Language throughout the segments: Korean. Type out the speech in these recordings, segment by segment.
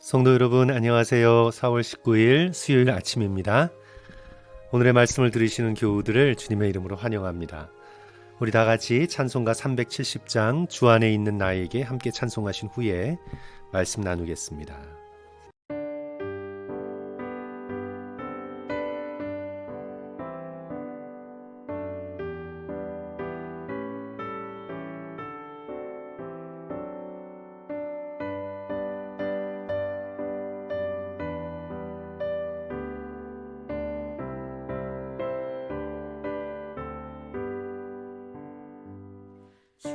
성도 여러분 안녕하세요. 4월 19일 수요일 아침입니다. 오늘의 말씀을 들으시는 교우들을 주님의 이름으로 환영합니다. 우리 다 같이 찬송가 370장 주 안에 있는 나에게 함께 찬송하신 후에 말씀 나누겠습니다. 주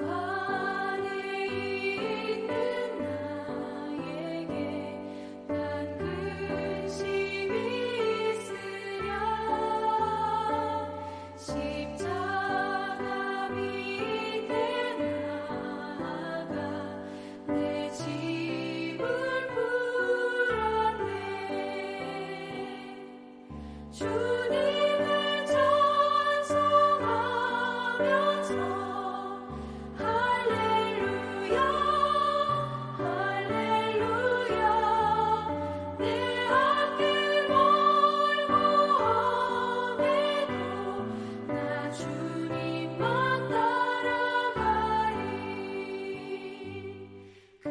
안에 있는 나에게 난 근심이 있으랴 십자가 밑에 나아가 내 짐을 풀었네 주님을 찬송하면서 할렐루야 할렐루야 내 앞길 멀고 험해도 나 주님만 따라가리 그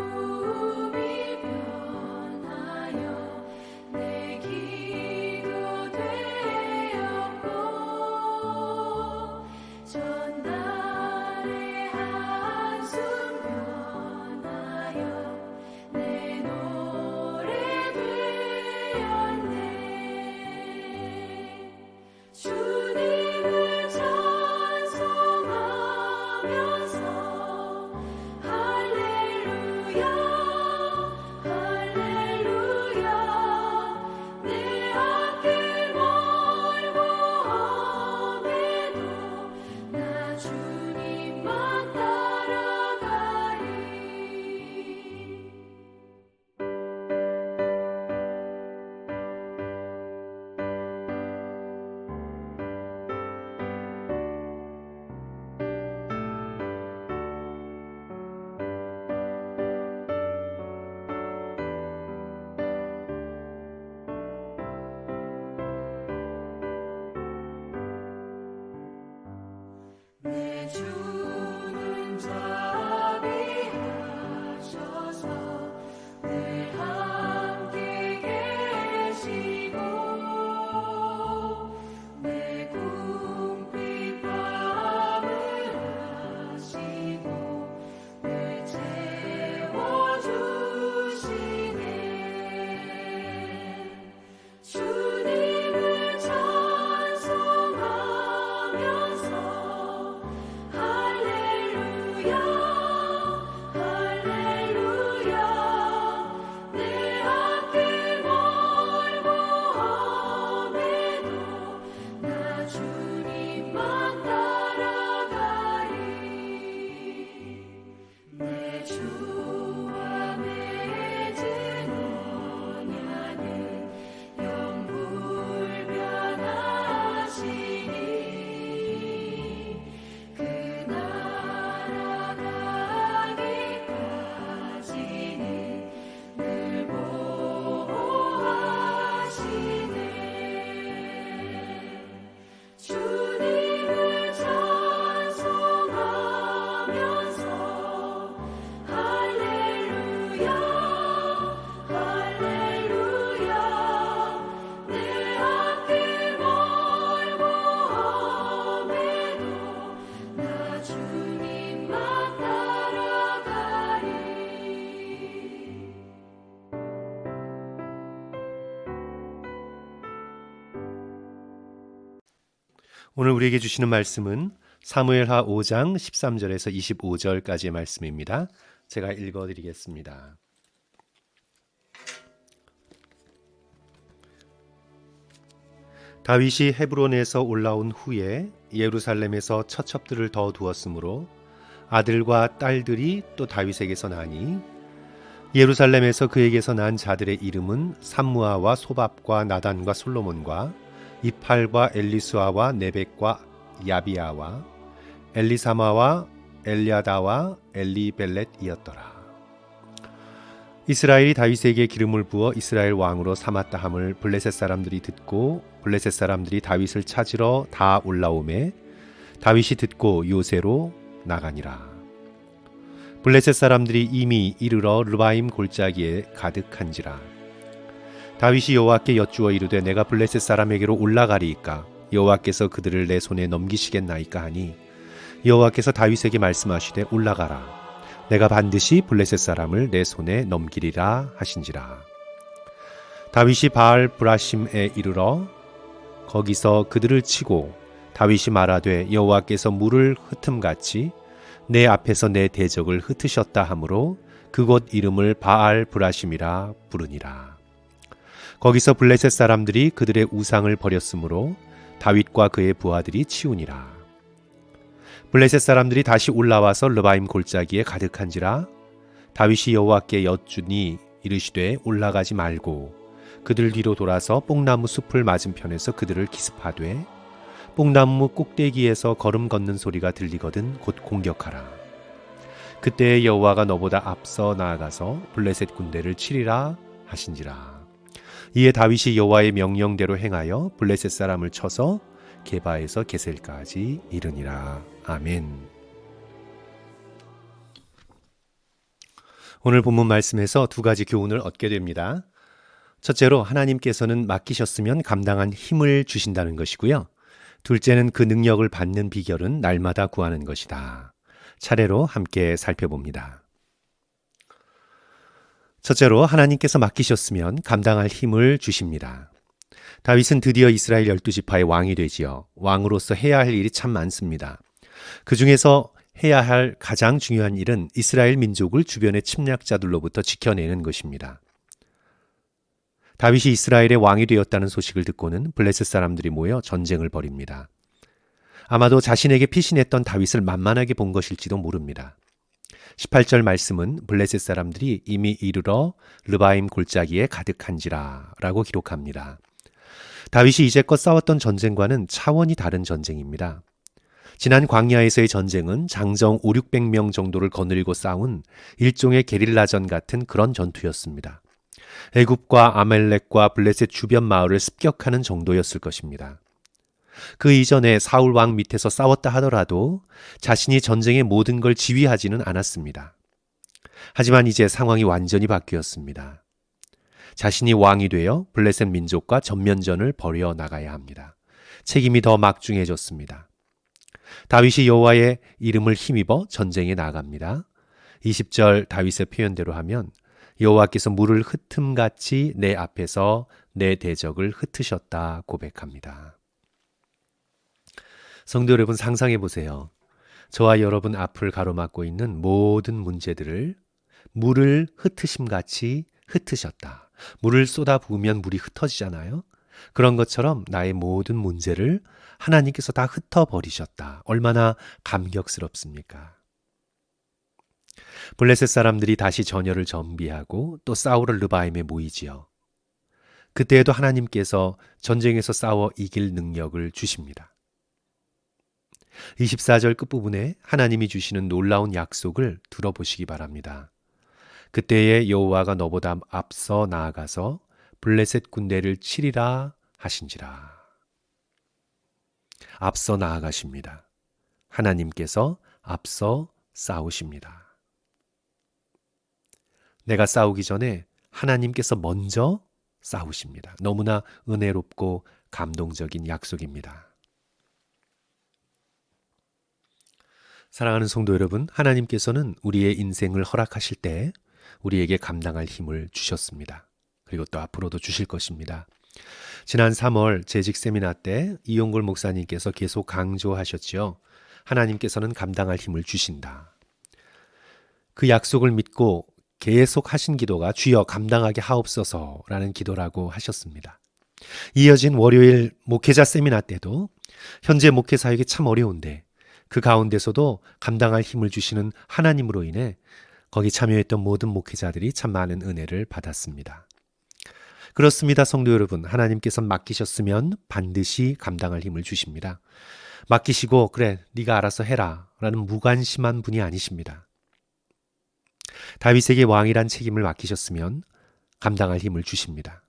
두려움이 변하여 내 기도 되었고 전날의 한숨 변하여 내 노래 되었네 주님을 찬송하면서 할렐루야 할렐루야 내 앞길 멀고 험해도 나 주님만 따라가리 내 주는 자비하셔서 늘 함께 계시고 내 궁핍함을 아시고 늘 채워주시네 주님을 찬송하면서 할렐루야 할렐루야 내 앞길 멀고 험해도 나 주님만 따라가리 내 주와 맺은 언약은 영불변하시니 그 나라 가기까지는 늘 보호하시네 주님을 찬송하면서 할렐루야 할렐루야 내 앞길 멀고 험해도 나 주님만 따라가리 오늘 우리에게 주시는 말씀은 사무엘하 5장 13절에서 25절까지의 말씀입니다. 제가 읽어드리겠습니다. 다윗이 헤브론에서 올라온 후에 예루살렘에서 처첩들을 더 두었으므로 아들과 딸들이 또 다윗에게서 나니 예루살렘에서 그에게서 난 자들의 이름은 삼무아와 소밥과 나단과 솔로몬과 이팔과 엘리수아와 네벡과 야비아와 엘리사마와 엘리아다와 엘리벨렛이었더라. 이스라엘이 다윗에게 기름을 부어 이스라엘 왕으로 삼았다 함을 블레셋 사람들이 듣고 블레셋 사람들이 다윗을 찾으러 다 올라오매 다윗이 듣고 요새로 나가니라. 블레셋 사람들이 이미 이르러 르바임 골짜기에 가득한지라. 다윗이 여호와께 여쭈어 이르되 내가 블레셋 사람에게로 올라가리이까 여호와께서 그들을 내 손에 넘기시겠나이까 하니 여호와께서 다윗에게 말씀하시되 올라가라. 내가 반드시 블레셋 사람을 내 손에 넘기리라 하신지라. 다윗이 바알 브라심에 이르러 거기서 그들을 치고 다윗이 말하되 여호와께서 물을 흩음같이 내 앞에서 내 대적을 흩으셨다 하므로 그곳 이름을 바알 브라심이라 부르니라. 거기서 블레셋 사람들이 그들의 우상을 버렸으므로 다윗과 그의 부하들이 치우니라. 블레셋 사람들이 다시 올라와서 르바임 골짜기에 가득한지라. 다윗이 여호와께 여쭈니 이르시되 올라가지 말고 그들 뒤로 돌아서 뽕나무 숲을 맞은편에서 그들을 기습하되 뽕나무 꼭대기에서 걸음 걷는 소리가 들리거든 곧 공격하라. 그때 여호와가 너보다 앞서 나아가서 블레셋 군대를 치리라 하신지라. 이에 다윗이 여호와의 명령대로 행하여 블레셋 사람을 쳐서 게바에서 게셀까지 이르니라. 아멘. 오늘 본문 말씀에서 두 가지 교훈을 얻게 됩니다. 첫째로 하나님께서는 맡기셨으면 감당한 힘을 주신다는 것이고요. 둘째는 그 능력을 받는 비결은 날마다 구하는 것이다. 차례로 함께 살펴봅니다. 첫째로 하나님께서 맡기셨으면 감당할 힘을 주십니다. 다윗은 드디어 이스라엘 12지파의 왕이 되지요. 왕으로서 해야 할 일이 참 많습니다. 그 중에서 해야 할 가장 중요한 일은 이스라엘 민족을 주변의 침략자들로부터 지켜내는 것입니다. 다윗이 이스라엘의 왕이 되었다는 소식을 듣고는 블레셋 사람들이 모여 전쟁을 벌입니다. 아마도 자신에게 피신했던 다윗을 만만하게 본 것일지도 모릅니다. 18절 말씀은 블레셋 사람들이 이미 이르러 르바임 골짜기에 가득한지라 라고 기록합니다. 다윗이 이제껏 싸웠던 전쟁과는 차원이 다른 전쟁입니다. 지난 광야에서의 전쟁은 장정 5,600명 정도를 거느리고 싸운 일종의 게릴라전 같은 그런 전투였습니다. 애굽과 아말렉과 블레셋 주변 마을을 습격하는 정도였을 것입니다. 그 이전에 사울 왕 밑에서 싸웠다 하더라도 자신이 전쟁의 모든 걸 지휘하지는 않았습니다. 하지만 이제 상황이 완전히 바뀌었습니다. 자신이 왕이 되어 블레셋 민족과 전면전을 벌여 나가야 합니다. 책임이 더 막중해졌습니다. 다윗이 여호와의 이름을 힘입어 전쟁에 나갑니다. 20절 다윗의 표현대로 하면 여호와께서 물을 흩음같이 내 앞에서 내 대적을 흩으셨다 고백합니다. 성도 여러분, 상상해 보세요. 저와 여러분 앞을 가로막고 있는 모든 문제들을 물을 흩으심같이 흩으셨다. 물을 쏟아 부으면 물이 흩어지잖아요. 그런 것처럼 나의 모든 문제를 하나님께서 다 흩어버리셨다. 얼마나 감격스럽습니까? 블레셋 사람들이 다시 전열을 정비하고 또 싸우러 르바임에 모이지요. 그때에도 하나님께서 전쟁에서 싸워 이길 능력을 주십니다. 24절 끝부분에 하나님이 주시는 놀라운 약속을 들어보시기 바랍니다. 그때에 여호와가 너보다 앞서 나아가서 블레셋 군대를 치리라 하신지라. 앞서 나아가십니다. 하나님께서 앞서 싸우십니다. 내가 싸우기 전에 하나님께서 먼저 싸우십니다. 너무나 은혜롭고 감동적인 약속입니다. 사랑하는 성도 여러분, 하나님께서는 우리의 인생을 허락하실 때 우리에게 감당할 힘을 주셨습니다. 그리고 또 앞으로도 주실 것입니다. 지난 3월 재직 세미나 때 이용골 목사님께서 계속 강조하셨지요. 하나님께서는 감당할 힘을 주신다. 그 약속을 믿고 계속 하신 기도가 주여 감당하게 하옵소서라는 기도라고 하셨습니다. 이어진 월요일 목회자 세미나 때도 현재 목회 사역이 참 어려운데 그 가운데서도 감당할 힘을 주시는 하나님으로 인해 거기 참여했던 모든 목회자들이 참 많은 은혜를 받았습니다. 그렇습니다, 성도 여러분. 하나님께서 맡기셨으면 반드시 감당할 힘을 주십니다. 맡기시고 그래 네가 알아서 해라 라는 무관심한 분이 아니십니다. 다윗에게 왕이란 책임을 맡기셨으면 감당할 힘을 주십니다.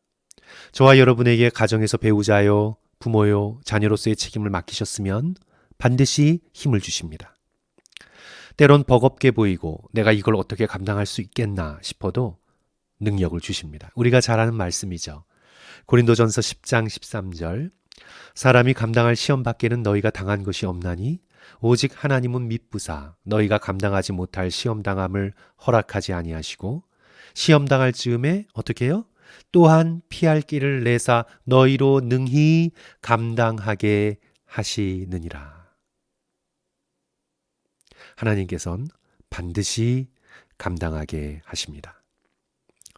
저와 여러분에게 가정에서 배우자요, 부모요, 자녀로서의 책임을 맡기셨으면 반드시 힘을 주십니다. 때론 버겁게 보이고 내가 이걸 어떻게 감당할 수 있겠나 싶어도 능력을 주십니다. 우리가 잘 아는 말씀이죠. 고린도전서 10장 13절 사람이 감당할 시험 밖에는 너희가 당한 것이 없나니 오직 하나님은 미쁘사 너희가 감당하지 못할 시험 당함을 허락하지 아니하시고 시험 당할 즈음에 어떻게 해요? 또한 피할 길을 내사 너희로 능히 감당하게 하시느니라. 하나님께서는 반드시 감당하게 하십니다.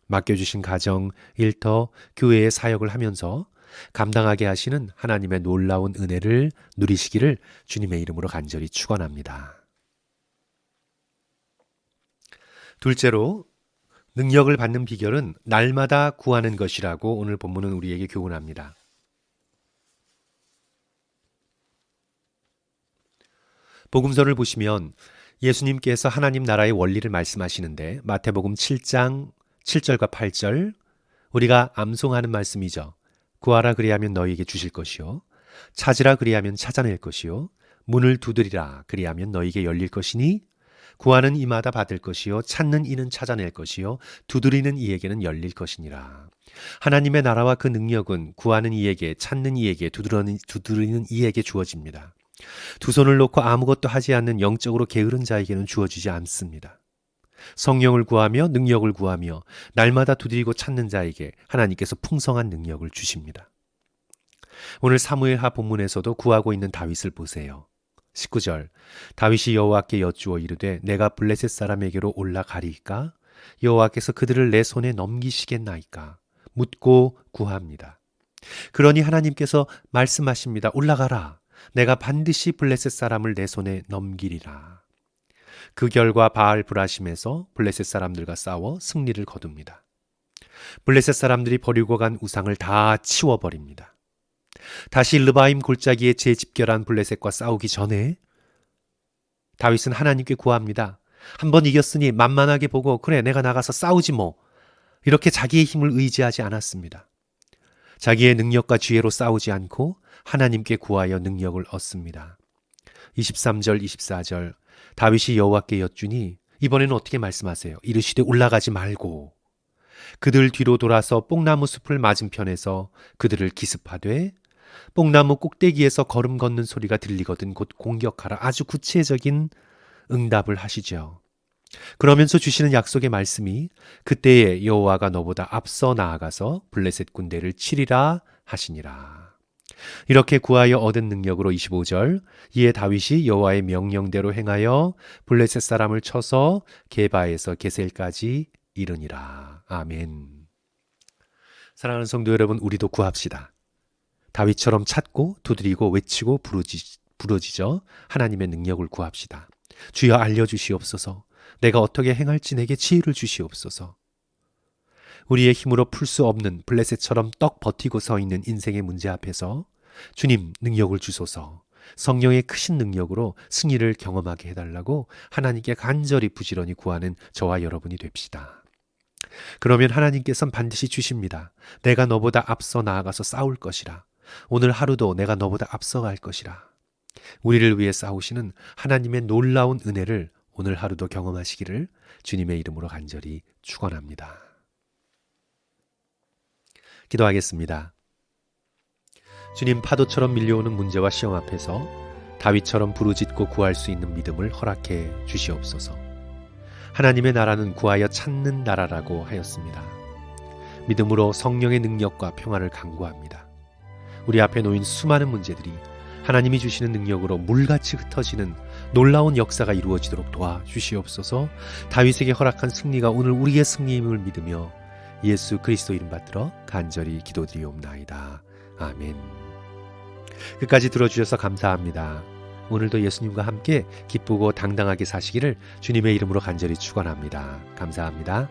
맡겨주신 가정, 일터, 교회의 사역을 하면서 감당하게 하시는 하나님의 놀라운 은혜를 누리시기를 주님의 이름으로 간절히 축원합니다. 둘째로 능력을 받는 비결은 날마다 구하는 것이라고 오늘 본문은 우리에게 교훈합니다. 복음서를 보시면 예수님께서 하나님 나라의 원리를 말씀하시는데 마태복음 7장 7절과 8절 우리가 암송하는 말씀이죠. 구하라 그리하면 너희에게 주실 것이요 찾으라 그리하면 찾아낼 것이요 문을 두드리라 그리하면 너희에게 열릴 것이니 구하는 이마다 받을 것이요 찾는 이는 찾아낼 것이요 두드리는 이에게는 열릴 것이니라. 하나님의 나라와 그 능력은 구하는 이에게 찾는 이에게 두드리는 이에게 주어집니다. 두 손을 놓고 아무것도 하지 않는 영적으로 게으른 자에게는 주어지지 않습니다. 성령을 구하며 능력을 구하며 날마다 두드리고 찾는 자에게 하나님께서 풍성한 능력을 주십니다. 오늘 사무엘하 본문에서도 구하고 있는 다윗을 보세요. 19절 다윗이 여호와께 여쭈어 이르되 내가 블레셋 사람에게로 올라가리이까 여호와께서 그들을 내 손에 넘기시겠나이까 묻고 구합니다. 그러니 하나님께서 말씀하십니다. 올라가라. 내가 반드시 블레셋 사람을 내 손에 넘기리라. 그 결과 바알 브라심에서 블레셋 사람들과 싸워 승리를 거둡니다. 블레셋 사람들이 버리고 간 우상을 다 치워버립니다. 다시 르바임 골짜기에 재집결한 블레셋과 싸우기 전에 다윗은 하나님께 구합니다. 한번 이겼으니 만만하게 보고 그래 내가 나가서 싸우지 뭐 이렇게 자기의 힘을 의지하지 않았습니다. 자기의 능력과 지혜로 싸우지 않고 하나님께 구하여 능력을 얻습니다. 23절 24절 다윗이 여호와께 여쭈니 이번에는 어떻게 말씀하세요? 이르시되 올라가지 말고 그들 뒤로 돌아서 뽕나무 숲을 맞은편에서 그들을 기습하되 뽕나무 꼭대기에서 걸음 걷는 소리가 들리거든 곧 공격하라. 아주 구체적인 응답을 하시죠. 그러면서 주시는 약속의 말씀이 그때에 여호와가 너보다 앞서 나아가서 블레셋 군대를 치리라 하시니라. 이렇게 구하여 얻은 능력으로 25절 이에 다윗이 여호와의 명령대로 행하여 블레셋 사람을 쳐서 게바에서 게셀까지 이르니라. 아멘. 사랑하는 성도 여러분, 우리도 구합시다. 다윗처럼 찾고 두드리고 외치고 부르짖어 하나님의 능력을 구합시다. 주여 알려주시옵소서. 내가 어떻게 행할지 내게 지혜를 주시옵소서. 우리의 힘으로 풀 수 없는 블레셋처럼 떡 버티고 서 있는 인생의 문제 앞에서 주님 능력을 주소서. 성령의 크신 능력으로 승리를 경험하게 해달라고 하나님께 간절히 부지런히 구하는 저와 여러분이 됩시다. 그러면 하나님께서는 반드시 주십니다. 내가 너보다 앞서 나아가서 싸울 것이라. 오늘 하루도 내가 너보다 앞서갈 것이라. 우리를 위해 싸우시는 하나님의 놀라운 은혜를 오늘 하루도 경험하시기를 주님의 이름으로 간절히 축원합니다. 기도하겠습니다. 주님, 파도처럼 밀려오는 문제와 시험 앞에서 다윗처럼 부르짖고 구할 수 있는 믿음을 허락해 주시옵소서. 하나님의 나라는 구하여 찾는 나라라고 하였습니다. 믿음으로 성령의 능력과 평안을 간구합니다. 우리 앞에 놓인 수많은 문제들이 하나님이 주시는 능력으로 물같이 흩어지는 놀라운 역사가 이루어지도록 도와주시옵소서. 다윗에게 허락한 승리가 오늘 우리의 승리임을 믿으며 예수 그리스도 이름 받들어 간절히 기도드리옵나이다. 아멘. 끝까지 들어주셔서 감사합니다. 오늘도 예수님과 함께 기쁘고 당당하게 사시기를 주님의 이름으로 간절히 축원합니다. 감사합니다.